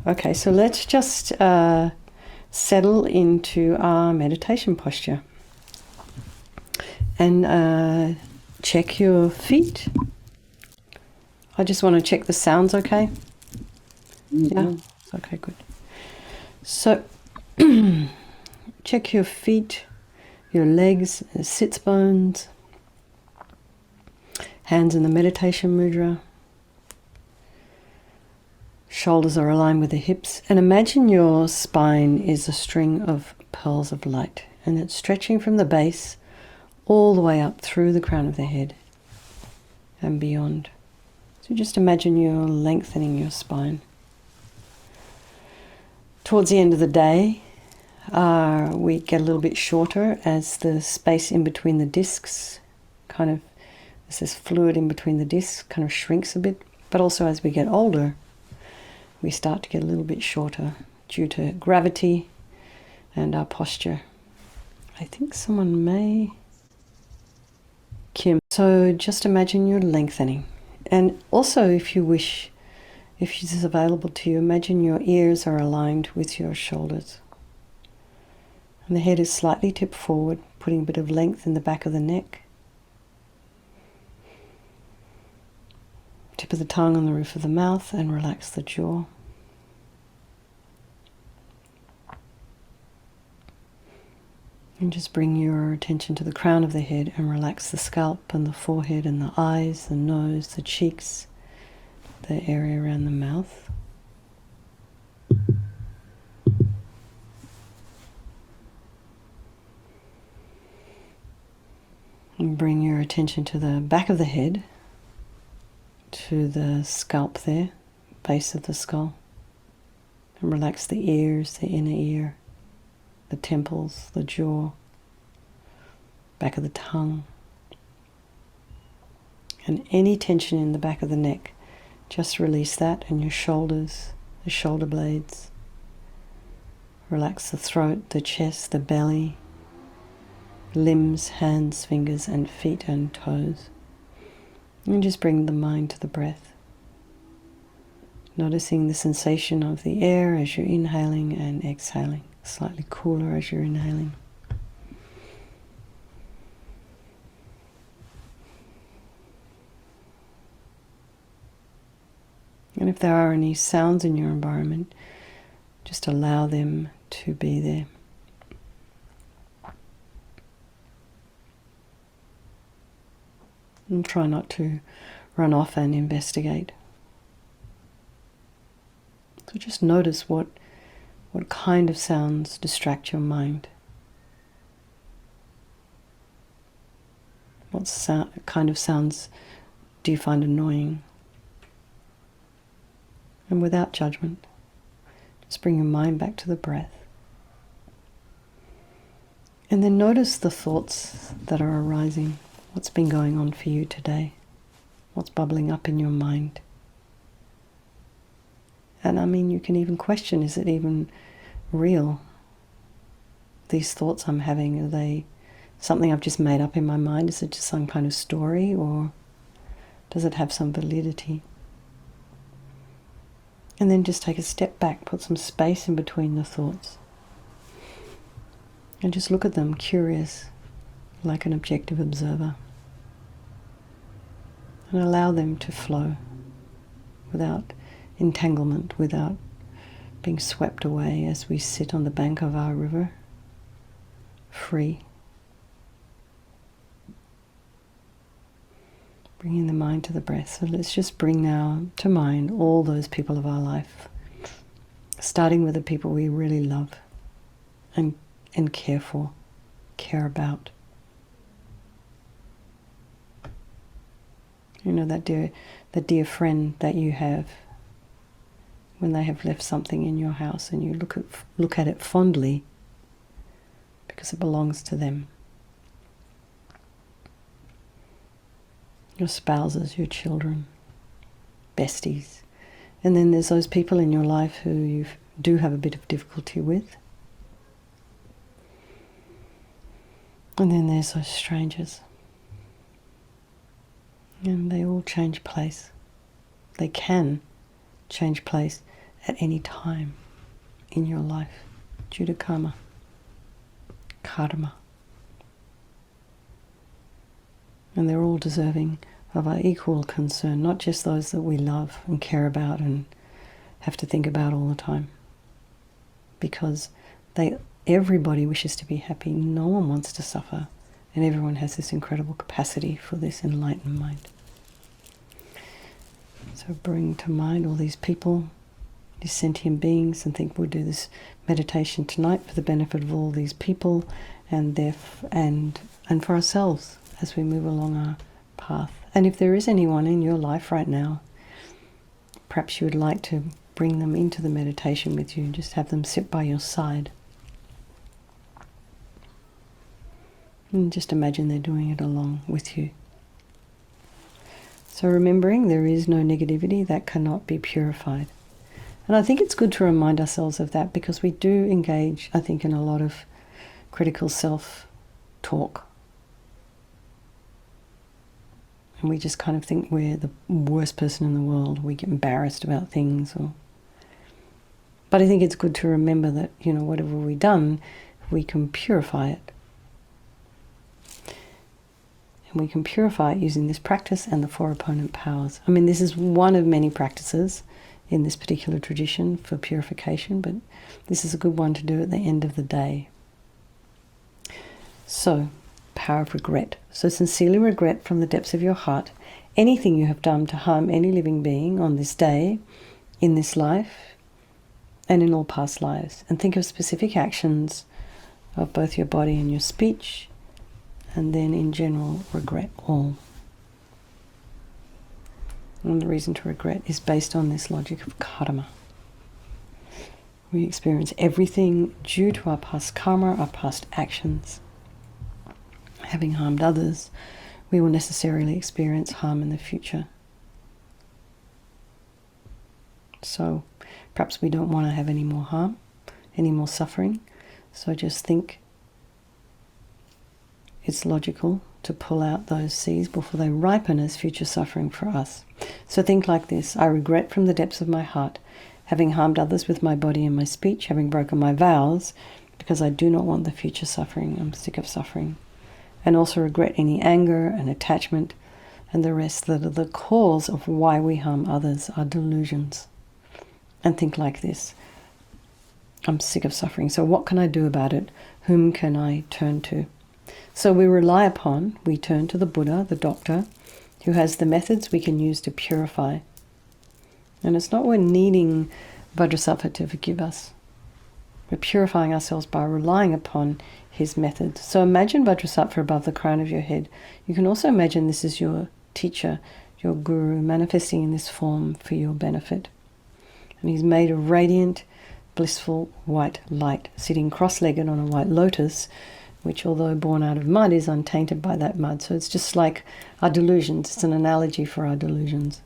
Okay, so let's just settle into our meditation posture. And check your feet. I just want to check the sounds, okay? Yeah? Okay, good. So, check your feet, your legs, sits bones, hands in the meditation mudra. Shoulders are aligned with the hips. And imagine your spine is a string of pearls of light. And it's stretching from the base all the way up through the crown of the head and beyond. So just imagine you're lengthening your spine. Towards the end of the day, we get a little bit shorter as the space in between the discs as this fluid in between the discs kind of shrinks a bit. But also as we get older, we start to get a little bit shorter due to gravity and our posture. I think someone may... Kim. So just imagine you're lengthening. And also, if you wish, if it is available to you, imagine your ears are aligned with your shoulders. And the head is slightly tipped forward, putting a bit of length in the back of the neck. Tip of the tongue on the roof of the mouth and relax the jaw. And just bring your attention to the crown of the head and relax the scalp and the forehead and the eyes, the nose, the cheeks, the area around the mouth. And bring your attention to the back of the head, to the scalp there, base of the skull. And relax the ears, the inner ear, the temples, the jaw, back of the tongue. And any tension in the back of the neck, just release that, and your shoulders, the shoulder blades. Relax the throat, the chest, the belly, limbs, hands, fingers, and feet and toes. And just bring the mind to the breath. Noticing the sensation of the air as you're inhaling and exhaling. Slightly cooler as you're inhaling. And if there are any sounds in your environment, just allow them to be there. And try not to run off and investigate. So just notice what kind of sounds distract your mind. What kind of sounds do you find annoying? And without judgment, just bring your mind back to the breath. And then notice the thoughts that are arising. What's been going on for you today? What's bubbling up in your mind? And I mean, you can even question, is it even real? These thoughts I'm having, are they something I've just made up in my mind? Is it just some kind of story, or does it have some validity? And then just take a step back, put some space in between the thoughts. And just look at them, curious, like an objective observer. And allow them to flow without entanglement, without being swept away as we sit on the bank of our river, free. Bringing the mind to the breath. So let's just bring now to mind all those people of our life, starting with the people we really love and care for, care about. You know, that dear friend that you have, when they have left something in your house and you look at it fondly because it belongs to them. Your spouses, your children, besties. And then there's those people in your life who you do have a bit of difficulty with. And then there's those strangers. And they all change place. They can change place at any time in your life due to karma. And they're all deserving of our equal concern, not just those that we love and care about and have to think about all the time. Because everybody wishes to be happy. No one wants to suffer. And everyone has this incredible capacity for this enlightened mind. So bring to mind all these people, these sentient beings, and think we'll do this meditation tonight for the benefit of all these people and for ourselves as we move along our path. And if there is anyone in your life right now, perhaps you would like to bring them into the meditation with you and just have them sit by your side. And just imagine they're doing it along with you. So remembering there is no negativity that cannot be purified. And I think it's good to remind ourselves of that, because we do engage, I think, in a lot of critical self-talk. And we just kind of think we're the worst person in the world. We get embarrassed about things. But I think it's good to remember that, whatever we've done, we can purify it. And we can purify it using this practice and the 4 opponent powers. I mean, this is one of many practices in this particular tradition for purification, but this is a good one to do at the end of the day. So, power of regret. So sincerely regret from the depths of your heart anything you have done to harm any living being on this day, in this life, and in all past lives. And think of specific actions of both your body and your speech, and then in general, regret all. And the reason to regret is based on this logic of karma. We experience everything due to our past karma, our past actions. Having harmed others, we will necessarily experience harm in the future. So perhaps we don't want to have any more harm, any more suffering. So just think it's logical to pull out those seeds before they ripen as future suffering for us. So think like this: I regret from the depths of my heart having harmed others with my body and my speech, having broken my vows, because I do not want the future suffering. I'm sick of suffering. And also regret any anger and attachment and the rest that are the cause of why we harm others, our delusions. And think like this: I'm sick of suffering, so what can I do about it? Whom can I turn to? So we turn to the Buddha, the doctor, who has the methods we can use to purify. And it's not we're needing Vajrasattva to forgive us. We're purifying ourselves by relying upon his methods. So imagine Vajrasattva above the crown of your head. You can also imagine this is your teacher, your guru, manifesting in this form for your benefit. And he's made of radiant, blissful white light, sitting cross-legged on a white lotus, which, although born out of mud, is untainted by that mud. So it's just like our delusions. It's an analogy for our delusions.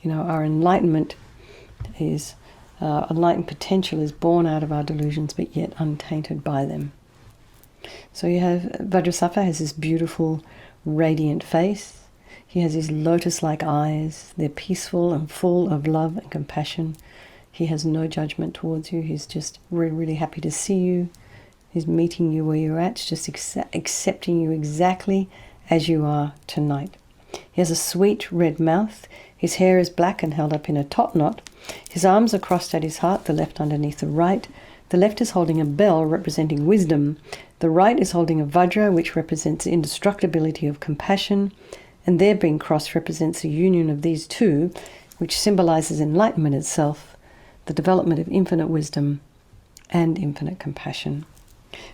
Our enlightenment enlightened potential is born out of our delusions, but yet untainted by them. So you have Vajrasattva has this beautiful, radiant face. He has his lotus-like eyes. They're peaceful and full of love and compassion. He has no judgment towards you. He's just really, really happy to see you. He's meeting you where you're at, just accepting you exactly as you are tonight. He has a sweet red mouth. His hair is black and held up in a top knot. His arms are crossed at his heart, the left underneath the right. The left is holding a bell representing wisdom. The right is holding a vajra, which represents the indestructibility of compassion. And their being crossed represents the union of these two, which symbolizes enlightenment itself, the development of infinite wisdom and infinite compassion.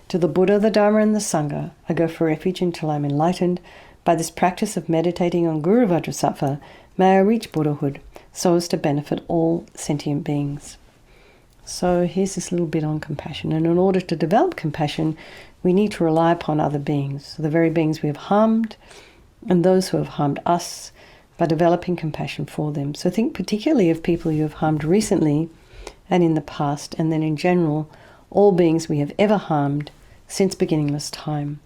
To the Buddha, the Dharma, and the Sangha, I go for refuge until I'm enlightened. By this practice of meditating on Guru Vajrasattva, may I reach Buddhahood, so as to benefit all sentient beings. So here's this little bit on compassion. And in order to develop compassion, we need to rely upon other beings, the very beings we have harmed, and those who have harmed us, by developing compassion for them. So think particularly of people you have harmed recently and in the past, and then in general, all beings we have ever harmed since beginningless time.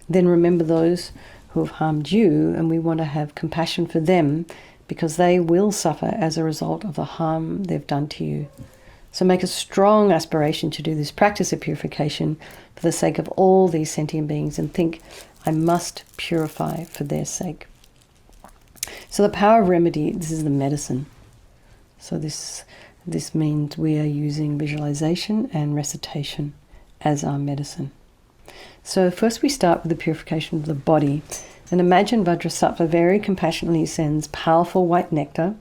Then remember those who have harmed you, and we want to have compassion for them because they will suffer as a result of the harm they've done to you. So make a strong aspiration to do this practice of purification for the sake of all these sentient beings, and think, I must purify for their sake. So the power of remedy, this is the medicine. So this means we are using visualization and recitation as our medicine. So first we start with the purification of the body. And imagine Vajrasattva very compassionately sends powerful white nectar,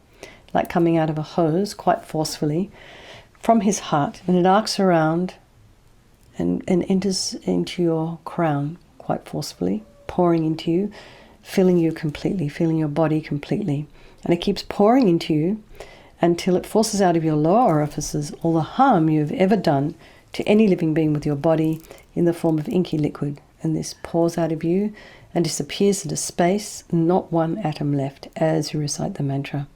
like coming out of a hose quite forcefully, from his heart. And it arcs around and enters into your crown quite forcefully, pouring into you, filling you completely, filling your body completely. And it keeps pouring into you until it forces out of your lower orifices all the harm you have ever done to any living being with your body in the form of inky liquid. And this pours out of you and disappears into space, not one atom left, as you recite the mantra.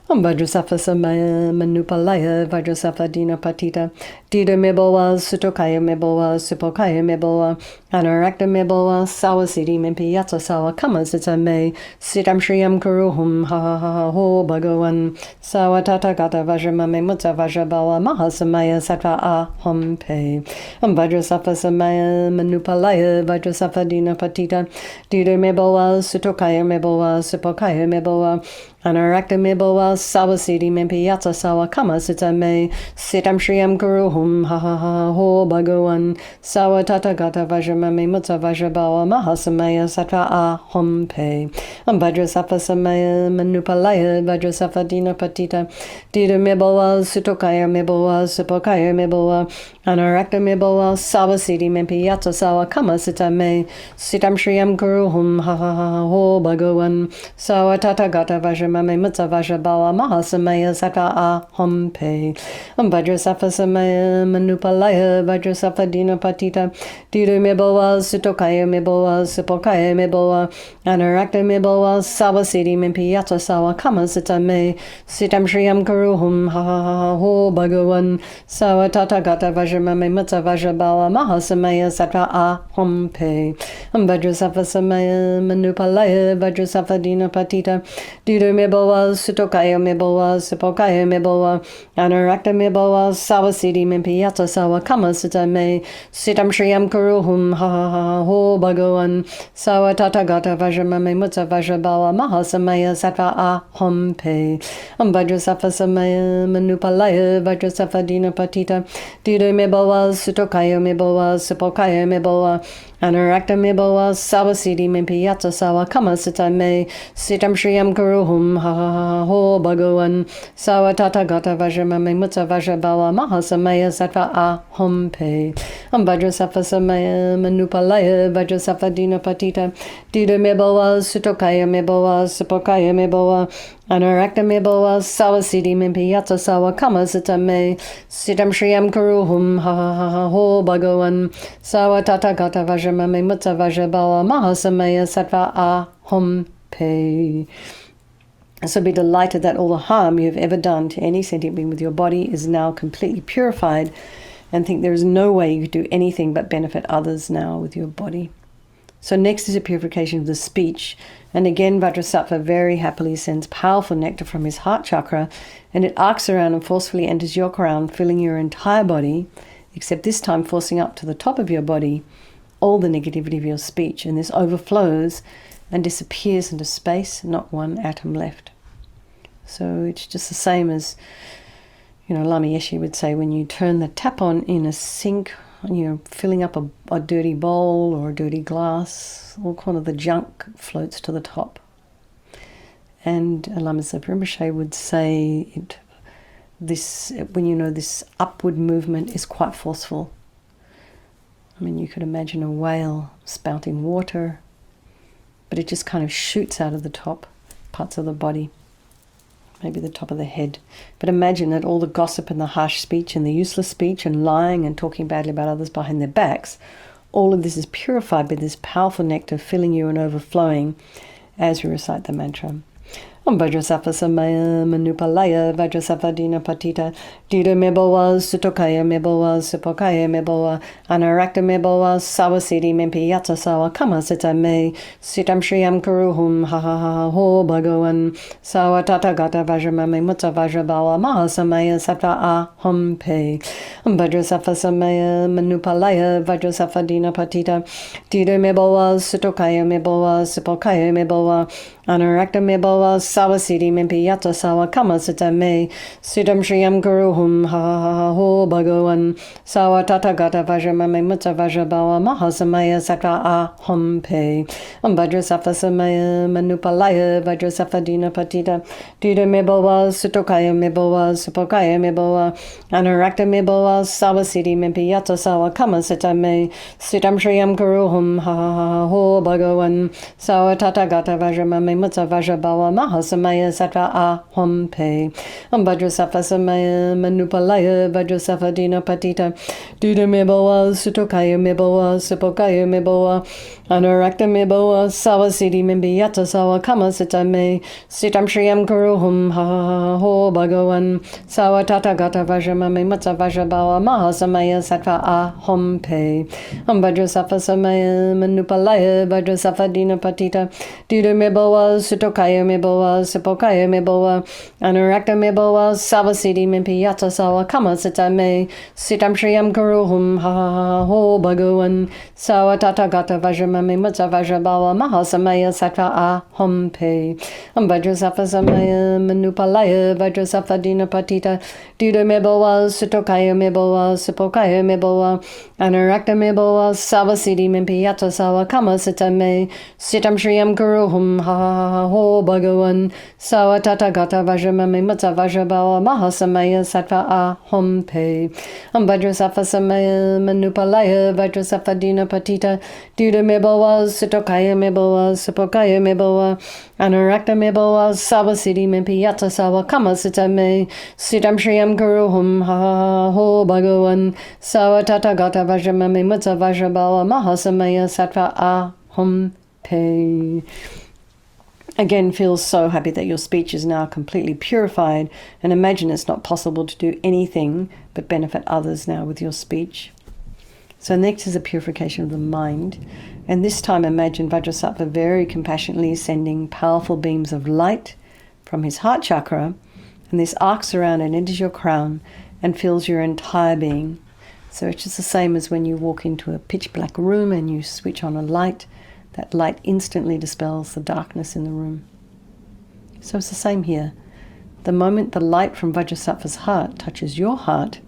Vajrasattva samaya manupalaya Vajrasattva dina patita dida mebowa sutokaya mebowa supokaya mebowa anarakta mebowa sawasiti mempi yatsa sawa kama sitsame sitam shriyam kuruhum ha ha ha ho bhagavan sawatata gata vajramame mutsa vajrabawa mahasamaya sattva aham pe. Vajrasattva samaya manupalaya Vajrasattva dina patita dida mebowa sutokaya mebowa supokaya mebowa anarakta mebowa sawasiti mempi yatsa sawa kama sitsame sitam shriyam kuruhum ha ha ha ho bhagavan sawatata gata vajramame mutsa vajrabawa mahasamaya sattva aham pe. Vajrasattva samaya manupalaya Vajrasattva dina patita dida mebowa sutokaya mebowa supokaya mebowa anarakta mebowa sawasiti mempi yatsa sawa kama sitsame sitam shriyam kuruhum ha ha ha ho bhagavan sawatata gata vajramame mutsa vajrabawa mahasamaya sattva aham pe. Vajrasattva samaya manupalaya Vajrasattva dina patita dida mebowa sutokaya mebowa supokaya mebowa anarakta mebowa sawasiti mempi yatsa sawa kama sitsame sitam shriyam kuruhum ha ha ha ho bhagavan sawatata gata vajramame mutsa vajrabawa mahasamaya sattva aham pe. Vajrasattva samaya manupalaya Vajrasattva dina patita dida mebowa sutokaya mebowa supokaya mebowa anarakta mebowa sawasiti mempi yatsa sawa kama sitsame sitam shriyam kuruhum ha ha ha ho bhagavan sawatata gata vajramame mutsa vajrabawa mahasamaya sattva aham pe. Vajrasattva samaya manupalaya Vajrasattva dina patita dida mebowa sutokaya mebowa supokaya mebowa anarakta mebowa sawasiti mempi yatsa sawa kama sitsame sitam shriyam kuruhum ha ha ha ho bhagavan sawatata gata vajramame mutsa vajrabawa mahasamaya sattva aham pe. Vajrasattva samaya manupalaya Vajrasattva dina patita dida mebowa sutokaya mebowa supokaya mebowa anarakta mebowa sawasiti mempi yatsa sawa kama sitsame sitam shriyam kuruhum ha ha ha ho bhagavan sawatata gata vajramame mutsa vajrabawa mahasamaya sattva aham pe. So be delighted that all the harm you have ever done to any sentient being with your body is now completely purified, and think there is no way you could do anything but benefit others now with your body. So next is a purification of the speech. And again, Vajrasattva very happily sends powerful nectar from his heart chakra, and it arcs around and forcefully enters your crown, filling your entire body, except this time forcing up to the top of your body all the negativity of your speech. And this overflows and disappears into space, not one atom left. So it's just the same as, LAMA YESHE would say, when you turn the tap on in a sink, you're filling up a dirty bowl or a dirty glass, all kind of the junk floats to the top. And Lama Rinpoche would say this upward movement is quite forceful. I mean, you could imagine a whale spouting water, but it just kind of shoots out of the top parts of the body, maybe the top of the head. But imagine that all the gossip and the harsh speech and the useless speech and lying and talking badly about others behind their backs, all of this is purified by this powerful nectar filling you and overflowing as you recite the mantra. Vajrasattva Samaya Manupalaya Vajrasattva Dina Patita Dida Mebowa Sutokaya Mebowa Supokaya Mebowa Anarakta Mebowa Sawasiti Mempi Yatsa Sawa Kama Sita Me Sitam Shriyam Kuruhum Ha Ha Ha Ho Bhagavan Sawa Tata Gata Vajramame Mutta Vajrabawa Mahasamaya Sattva Aham Pe Vajrasattva Samaya Manupalaya Vajrasattva Dina Patita Dida Mebowa Sutokaya Mebowa Supokaya Mebowa Anarakta Mebowa Sawasiti Mempi Yata Sawa Kama Sita Me Siddham Shriyam Guruhum Ha Ha Ha Ho Bhagavan Sawa Tata Gata Vajramame Mutta Vajrabawa Mahasamaya Sattva Aham Pe Vajrasattva Samaya Manupalaya Vajrasattva Dina Patita Dida Mebowa Sutokaya Mebowa Supokaya Mebowa Anarakta Mebowa Sawasiti Mempi Yata Sawa Kama Sita Me Siddham Shriyam Guruhum Ha Ha Ha Ho Bhagavan Sawa Tata Gata Vajramame Mutta Vajrabawa Mahasamaya Sattva Aham Pe Vajrasattva Samaya Manupalaya Vajrasattva Dina Patita Dida Mebowa Sutokaya Mebowa Supokaya Mebowa Anarakta Mebowa Sawasiti Mempi Yata Sawa Kama Sita Me Sitam Shriyam Kuruhum Ha Ha Ha Ho Bhagavan Sawa Tata Gata Vajramame Mutta Vajrabawa Mahasamaya Sattva Aham Pe Vajrasattva Samaya Manupalaya Vajrasattva Dina Patita Dida Mebowa Sutokaya Mebowa Supokaya Mebowa Anarakta Mebowa Sawasiti Mempi Yata Sawa Kama Sita Me Sitam Shriyam Kuruhum Ha Ha Ha Ho Bhagavan Sawa Tata Gata Vajramame Mutta Vajrabawa Mahasamaya Sattva Aham Pe Vajrasattva Samaya Manupalaya Vajrasattva Dina Patita Dida Mebowa Sutokaya Mebowa Supokaya Mebowa Anarakta Mebowa Sawasiti Mempi Yata Sawa Kama Sita Me Sitam Shriyam Kuruhum Ha Ha Ha Ho Bhagavan Sawa Tata Gata Vajramame Mutta Vajrabawa Mahasamaya Sattva Aham Pe Vajrasattva Samaya Manupalaya Vajrasattva Dina Patita Dida Mebowa Sutokaya Mebowa Supokaya Mebowa Anarakta Mebowa Sawasiti Mempi Yata Sawa Kama Sita Me Sitam Shriyam Kuruhum Ha Ha Ha Ho Bhagavan Sawa Tata Gata Vajramame Mutta Vajrabawa Mahasamaya Sattva Aham Pe. Again, feel so happy that your speech is now completely purified, and imagine it's not possible to do anything but benefit others now with your speech. So next is a purification of the mind, and this time imagine Vajrasattva very compassionately sending powerful beams of light from his heart chakra, and this arcs around and enters your crown and fills your entire being. So it's just the same as when you walk into a pitch black room and you switch on a light. That light instantly dispels the darkness in the room. So it's the same here. The moment the light from Vajrasattva's heart touches your heart,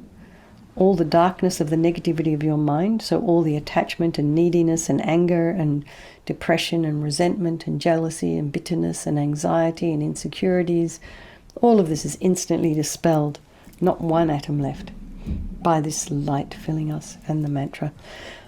all the darkness of the negativity of your mind, so all the attachment and neediness and anger and depression and resentment and jealousy and bitterness and anxiety and insecurities, all of this is instantly dispelled, not one atom left, by this light filling us and the mantra.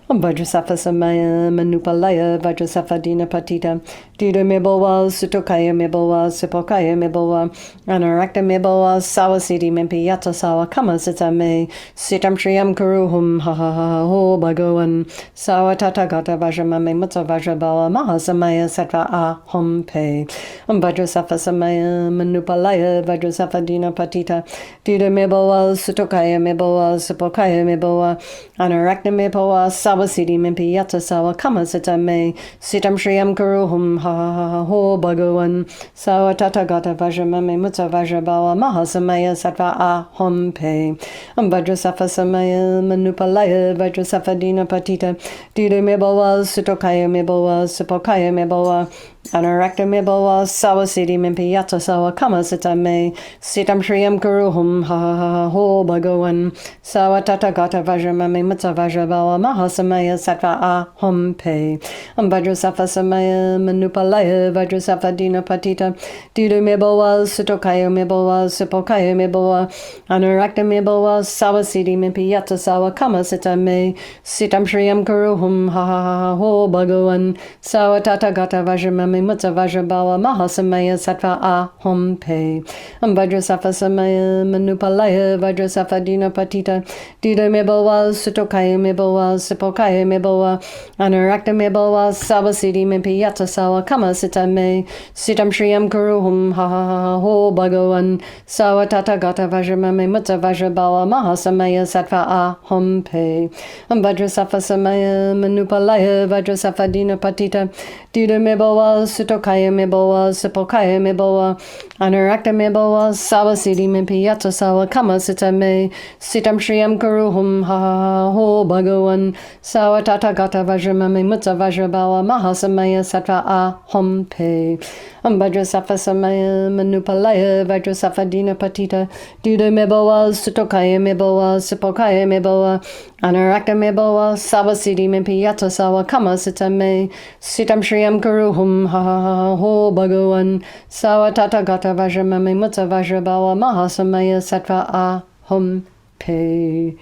Vajrasattva Samaya Manupalaya Vajrasattva Dina Patita Dida Mebowa Sutokaya Mebowa Supokaya Mebowa Anarakta Mebowa Sawasiti Mempi Yata Sawa Kama Sita Me Sitam Shriyam Kuruhum Ha Ha Ha Ho Bhagavan Sawa Tata Gata Vajramame Mutta Vajrabawa Mahasamaya Sattva Aham Pe Vajrasattva Samaya Manupalaya Vajrasattva Dina Patita Dida Mebowa Sutokaya Mebowa Supokaya Mebowa Anarakta Mebowa Sawasiti Mempi Yata Sawa Kama Sita Me Sitam Shriyam Kuruhum Ha Ha Ha Ho Bhagavan Sawa Tata Gata Vajramame Mutta Vajrabawa Mahasamaya Sattva Aham Pe Vajrasattva Samaya Manupalaya Vajrasattva Dina Patita Dida Mebowa Sutokaya Mebowa Supokaya Mebowa Anarakta Mebowa Sawasiti Mempi Yata Sawa Kama Sita Me Sitam Shriyam Kuruhum Ha Ha Ha Ho Bhagavan Sawa Tata Gata Vajramame Mutta Vajrabawa Mahasamaya Sattva Aham Pe Vajrasattva Samaya Manupalaya Vajrasattva Dina Patita Dida Mebowa Sutokaya Mebowa Supokaya Mebowa Anarakta Mebowa Sawasiti Mempi Yata Sawa Kama Sita Me Sitam Shriyam Kuruhum Ha Ha Ha Ho Bhagavan Sawa Tata Gata Vajramame Vajramame Mutta Vajrabala Mahasamaya Sattva Aham Pe Vajrasattva Samaya Manupalaya Vajrasattva Dina Patita Dida Mebawa Sutokaya Mebawa Sipokaya Mebawa Anarakta Mebawa Sabasidi Mempiyata Sawa Kama Sita Me Sitam Shriyam Kuruhum Ha Ha Ha Ho Bhagavan Sawa Tata Gata Vajramame Mutta Vajrabala Mahasamaya Sattva Aham Pe Vajrasattva Samaya Manupalaya Vajrasattva Dina Patita Dida Mebawa Sutokaya Mebawa Sipokaya Mebawa Anarakta Mebawa Sabasidi Mempiyata Sawa Kama Sita Me Sitam Shriyam Kuruhum Ha Ha Ha Ho Bhagavan Sawa Tata Gata Vajramame Mutta Vajrabala Mahasamaya Sattva Aham Pe Vajrasattva Samaya Manupalaya Vajrasattva Dina Patita Dida Mebawa Sutokaya Mebawa Sipokaya Mebawa Anarakta Mebawa Sabasidi Mempiyata Sawa Kama Sita Me Sitam Shriyam Kuruhum Ha Ha Ha Ho Bhagavan Sawa Tata Gata Vajramame Mutta Vajrabala Mahasamaya Sattva Aham Pe.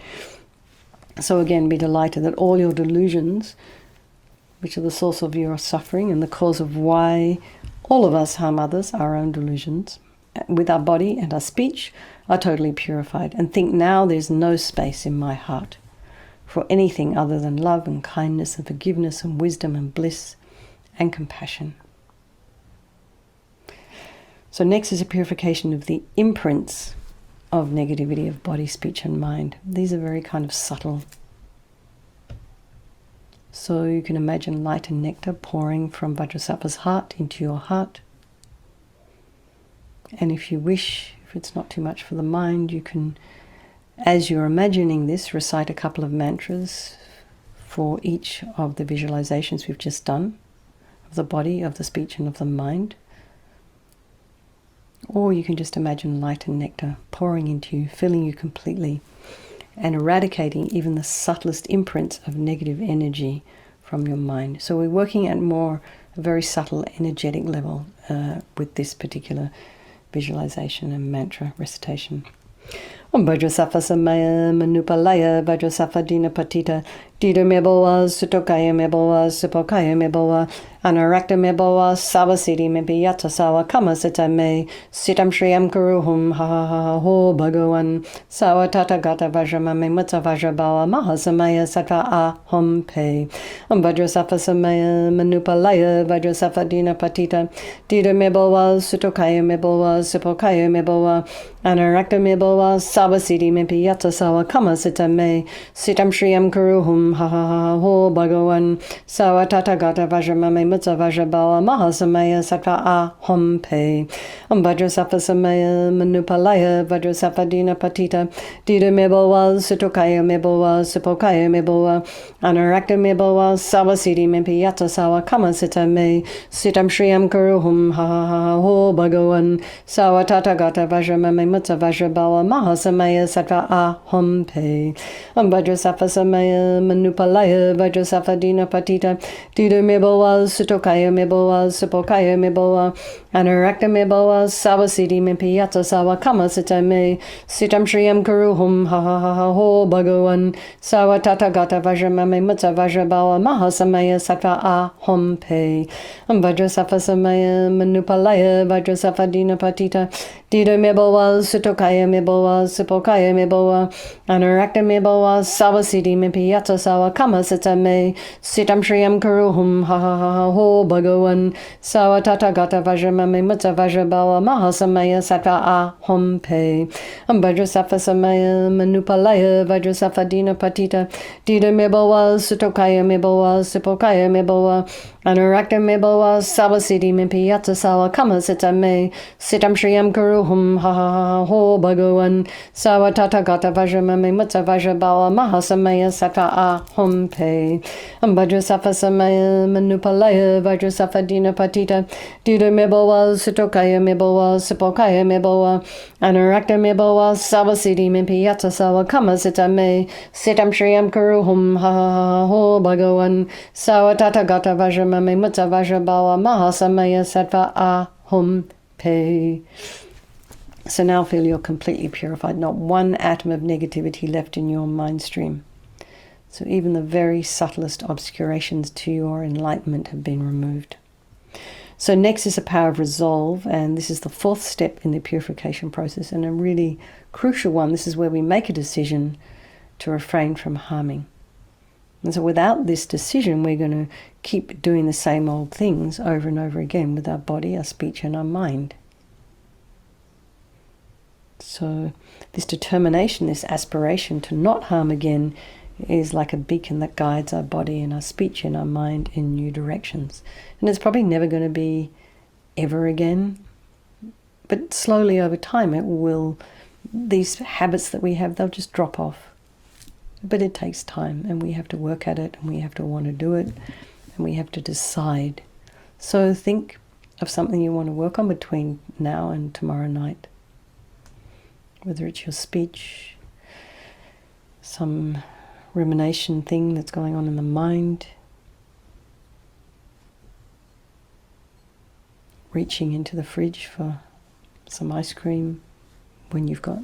So again, be delighted that all your delusions, which are the source of your suffering and the cause of why all of us harm others, our own delusions, with our body and our speech, are totally purified. And think now there's no space in my heart for anything other than love and kindness and forgiveness and wisdom and bliss and compassion. So next is a purification of the imprints of negativity of body, speech and mind. These are very kind of subtle. So you can imagine light and nectar pouring from Vajrasattva's heart into your heart. And if you wish, if it's not too much for the mind, you can, as you're imagining this, recite a couple of mantras for each of the visualizations we've just done, of the body, of the speech and of the mind. Or you can just imagine light and nectar pouring into you, filling you completely, and eradicating even the subtlest imprints of negative energy from your mind. So we're working at a very subtle energetic level with this particular visualization and mantra recitation. Vajrasattva Samaya Manupalaya Vajrasattva Dina Patita Dida Mebawa Sutokaya Mebawa Sipokaya Mebawa Anarakta Mebawa Sabasidi Mempiyata Sawa Kama Sita Me Sitam Shriyam Kuruhum Ha Ha Ha Ho Bhagavan Sawa Tata Gata Vajramame Mutta Vajrabala Mahasamaya Sattva Aham Pe Vajrasattva Samaya Manupalaya Vajrasattva Dina Patita Dida Mebawa Sutokaya Mebawa Sipokaya Mebawa Anarakta Mebawa Sabasidi Mempiyata Sawa Kama Sita Me Sitam Shriyam Kuruhum Ha Ha Ha Ho Bhagavan Sawa Tata Gata Vajramame Mutta Vajrabala Mahasamaya Sattva Aham Pe Vajrasattva Samaya Manupalaya Vajrasattva Dina Patita Dida Mebawa Sutokaya Mebawa Sipokaya Mebawa Anarakta Mebawa Sabasidi Mempiyata Sawa Kama Sita Me Sitam Shriyam Kuruhum Ha Ha Ha Ho Bhagavan Sawa Tata Gata Vajramame Mutta Vajrabala Mahasamaya Sattva Aham Pe Vajrasattva Samaya Manupalaya Vajrasattva Dina Patita Dida Mebawa Sutokaya Mebawa Sipokaya Mebawa Anarakta Mebawa Sabasidi Mempiyata Sawa Kama Sita Me Sitam Shriyam Kuruhum Ha Ha Ha Ho Bhagavan Sawa Tata Gata Vajramame Mutta Vajrabala Mahasamaya Sattva Aham Pe Vajrasattva Samaya Manupalaya Vajrasattva Dina Patita Dida Mebawa Sutokaya Mebawa Sipokaya Mebawa Anarakta Mebawa Sabasidi Mempiyata Sawa Kama Sita Me Sitam Shriyam Kuruhum Ha Ha Ha Ho Bhagavan Sawa Tata Gata Vajramame Mutta Vajrabala Mahasamaya Sattva Aham Pe Vajrasattva Samaya Manupalaya Vajrasattva Dina Patita Dida Mebawa Sutokaya Mebawa Sipokaya Mebawa Anarakta Mebawa Sabasidi Mempiyata Sawa Kama Sita Me Sitam Shriyam Kuruhum Ha Ha Ha Ho Bhagavan Sawa Tata Gata Vajramame Mutta Vajrabala Mahasamaya Sattva Aham Pe Vajrasattva Samaya Manupalaya Vajrasattva Dina Patita Dida Mebawa Sutokaya Mebawa Sipokaya Mebawa Anarakta Mebawa Sabasidi Mempiyata Sawa Kama Sita Me Sitam Shriyam Kuruhum Ha Ha Ha Ho Bhagavan Sawa Tata Gata Vajramame Mutta Vajrabala Mahasamaya Sattva Aham Pe. So now feel you're completely purified, not one atom of negativity left in your mind stream. So even the very subtlest obscurations to your enlightenment have been removed. So next is the power of resolve, and this is the fourth step in the purification process, and a really crucial one. This is where we make a decision to refrain from harming. And so without this decision, we're going to keep doing the same old things over and over again with our body, our speech, and our mind. So this determination, this aspiration to not harm again, is like a beacon that guides our body and our speech and our mind in new directions. And it's probably never going to be ever again, but slowly over time it will, these habits that we have, they'll just drop off. But it takes time, and we have to work at it, and we have to want to do it, and we have to decide. So think of something you want to work on between now and tomorrow night. Whether it's your speech, some rumination thing that's going on in the mind, reaching into the fridge for some ice cream when you've got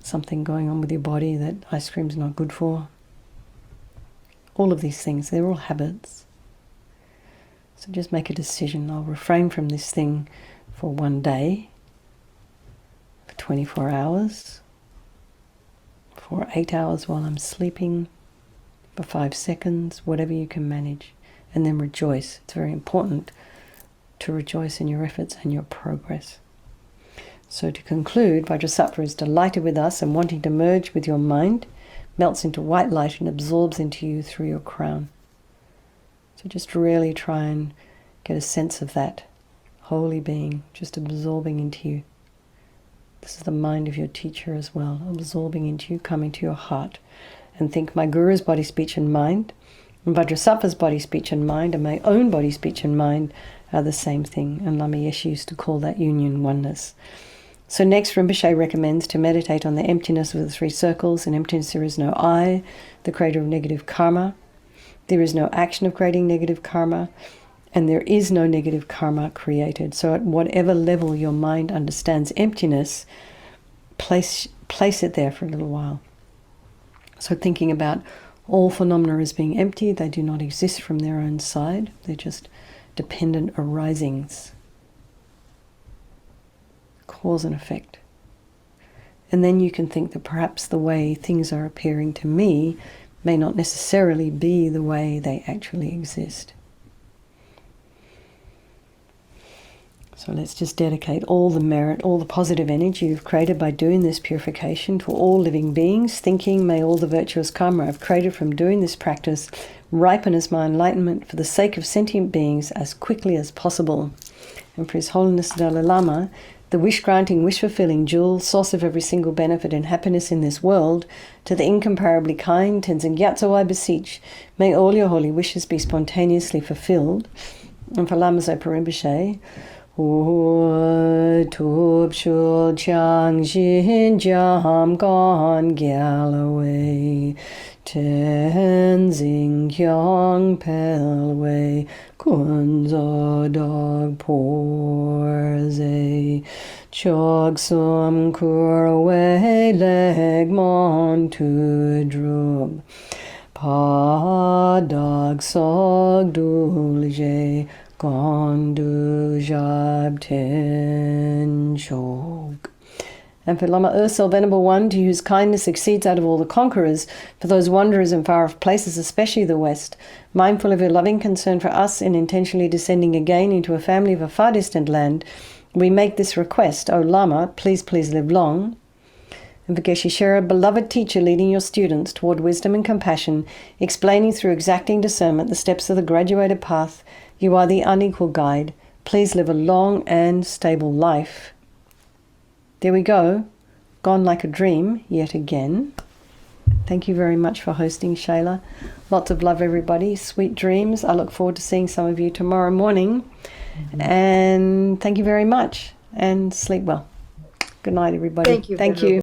something going on with your body that ice cream's not good for. All of these things, they're all habits. So just make a decision. I'll refrain from this thing for one day, for 24 hours, for 8 hours while I'm sleeping, for 5 seconds, whatever you can manage. And then rejoice. It's very important to rejoice in your efforts and your progress. So to conclude, Vajrasattva is delighted with us and wanting to merge with your mind, melts into white light and absorbs into you through your crown. So just really try and get a sense of that holy being just absorbing into you. This is the mind of your teacher as well, absorbing into you, coming to your heart. And think my Guru's body, speech and mind, and Vajrasattva's body, speech and mind, and my own body, speech and mind are the same thing. And Lama Yeshe used to call that union oneness. So next, Rinpoche recommends to meditate on the emptiness of the three circles. In emptiness there is no I, the creator of negative karma. There is no action of creating negative karma. And there is no negative karma created. So at whatever level your mind understands emptiness, place it there for a little while. So thinking about all phenomena as being empty, they do not exist from their own side. They're just dependent arisings. Cause and effect. And then you can think that perhaps the way things are appearing to me may not necessarily be the way they actually exist. So let's just dedicate all the merit, all the positive energy you've created by doing this purification to all living beings, thinking, may all the virtuous karma I've created from doing this practice ripen as my enlightenment for the sake of sentient beings as quickly as possible. And for His Holiness the Dalai Lama, the wish-granting, wish-fulfilling jewel, source of every single benefit and happiness in this world, to the incomparably kind Tenzin Gyatso I beseech, may all your holy wishes be spontaneously fulfilled. And for Lama Zopa Rinpoche, Tup Shul Chang Jin Jam Gon Galloway, Tenzin Kyong Pelway, Kunzo Dog Porze, Chog Sum Kurway Legmon to Drub, Pa Dog Sog Dulje, Gondu Jab Ten Chog. And for Lama Ursel, Venerable One, to whose kindness exceeds out of all the conquerors, for those wanderers in far-off places, especially the West, mindful of your loving concern for us in intentionally descending again into a family of a far distant land, we make this request, O Lama, please live long. And for Geshe Shera, beloved teacher leading your students toward wisdom and compassion, explaining through exacting discernment the steps of the graduated path, you are the unequal guide. Please live a long and stable life. There we go. Gone like a dream yet again. Thank you very much for hosting, Shayla. Lots of love, everybody. Sweet dreams. I look forward to seeing some of you tomorrow morning. Mm-hmm. And thank you very much. And sleep well. Good night, everybody. Thank you.